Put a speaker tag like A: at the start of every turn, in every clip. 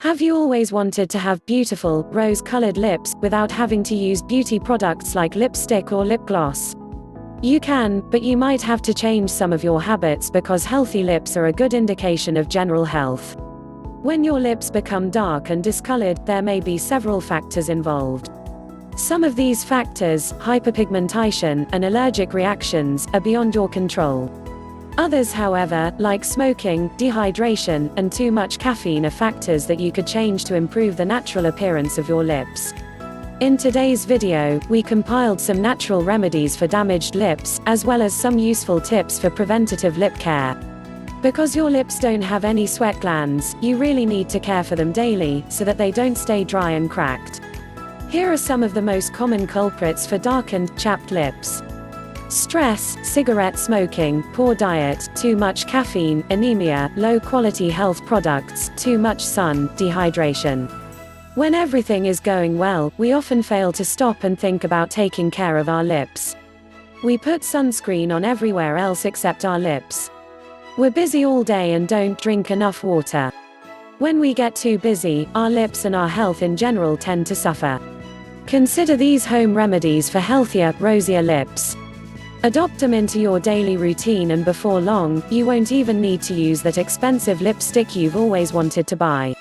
A: Have you always wanted to have beautiful, rose-colored lips, without having to use beauty products like lipstick or lip gloss? You can, but you might have to change some of your habits because healthy lips are a good indication of general health. When your lips become dark and discolored, there may be several factors involved. Some of these factors, hyperpigmentation and allergic reactions, are beyond your control. Others, however, like smoking, dehydration, and too much caffeine, are factors that you could change to improve the natural appearance of your lips. In today's video, we compiled some natural remedies for damaged lips, as well as some useful tips for preventative lip care. Because your lips don't have any sweat glands, you really need to care for them daily, so that they don't stay dry and cracked. Here are some of the most common culprits for darkened, chapped lips. Stress, cigarette smoking, poor diet, too much caffeine, anemia, low-quality health products, too much sun, dehydration. When everything is going well, we often fail to stop and think about taking care of our lips. We put sunscreen on everywhere else except our lips. We're busy all day and don't drink enough water. When we get too busy, our lips and our health in general tend to suffer. Consider these home remedies for healthier, rosier lips. Adopt them into your daily routine, and before long, you won't even need to use that expensive lipstick you've always wanted to buy.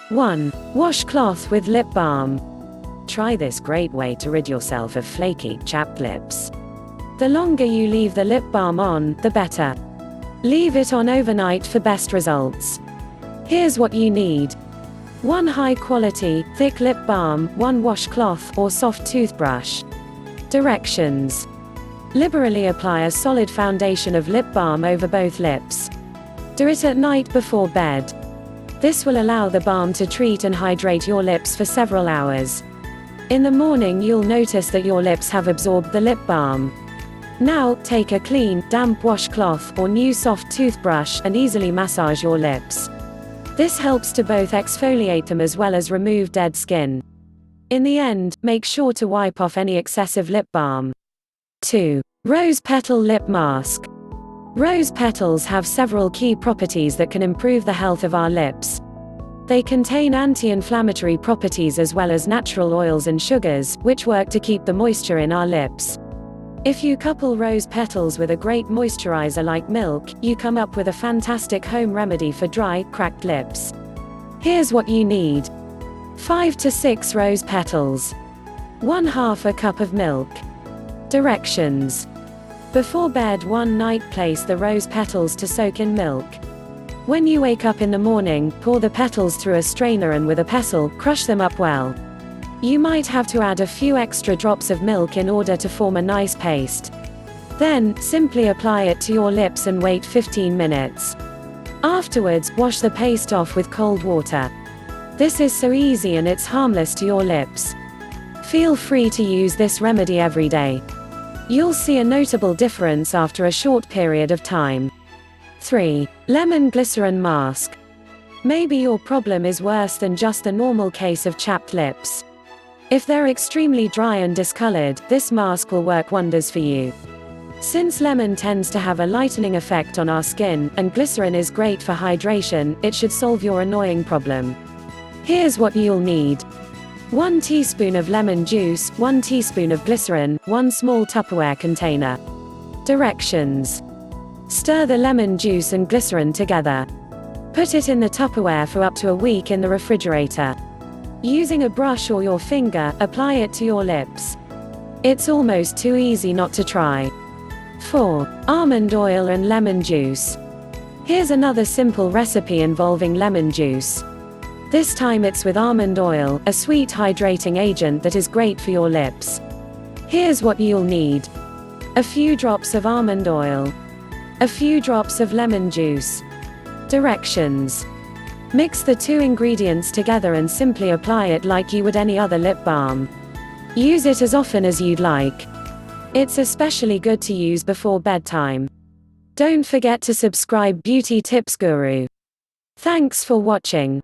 A: 1. Washcloth with lip balm. Try this great way to rid yourself of flaky, chapped lips. The longer you leave the lip balm on, the better. Leave it on overnight for best results. Here's what you need. 1 high-quality, thick lip balm, 1 washcloth or soft toothbrush. Directions. Liberally apply a solid foundation of lip balm over both lips. Do it at night before bed. This will allow the balm to treat and hydrate your lips for several hours. In the morning, you'll notice that your lips have absorbed the lip balm. Now, take a clean, damp washcloth or new soft toothbrush and easily massage your lips. This helps to both exfoliate them as well as remove dead skin. In the end, make sure to wipe off any excessive lip balm. 2. Rose petal lip mask. Rose petals have several key properties that can improve the health of our lips. They contain anti-inflammatory properties as well as natural oils and sugars, which work to keep the moisture in our lips. If you couple rose petals with a great moisturizer like milk, you come up with a fantastic home remedy for dry, cracked lips. Here's what you need. 5 to 6 rose petals. 1/2 a cup of milk. Directions. Before bed one night, place the rose petals to soak in milk. When you wake up in the morning, pour the petals through a strainer and with a pestle, crush them up well. You might have to add a few extra drops of milk in order to form a nice paste. Then, simply apply it to your lips and wait 15 minutes. Afterwards, wash the paste off with cold water. This is so easy and it's harmless to your lips. Feel free to use this remedy every day. You'll see a notable difference after a short period of time. 3. Lemon glycerin mask. Maybe your problem is worse than just the normal case of chapped lips. If they're extremely dry and discolored, this mask will work wonders for you. Since lemon tends to have a lightening effect on our skin, and glycerin is great for hydration, it should solve your annoying problem. Here's what you'll need. 1 teaspoon of lemon juice, 1 teaspoon of glycerin, 1 small Tupperware container. Directions. Stir the lemon juice and glycerin together. Put it in the Tupperware for up to a week in the refrigerator. Using a brush or your finger, apply it to your lips. It's almost too easy not to try. 4. Almond oil and lemon juice. Here's another simple recipe involving lemon juice. This time it's with almond oil, a sweet hydrating agent that is great for your lips. Here's what you'll need. A few drops of almond oil. A few drops of lemon juice. Directions. Mix the 2 ingredients together and simply apply it like you would any other lip balm. Use it as often as you'd like. It's especially good to use before bedtime. Don't forget to subscribe Beauty Tips Guru. Thanks for watching.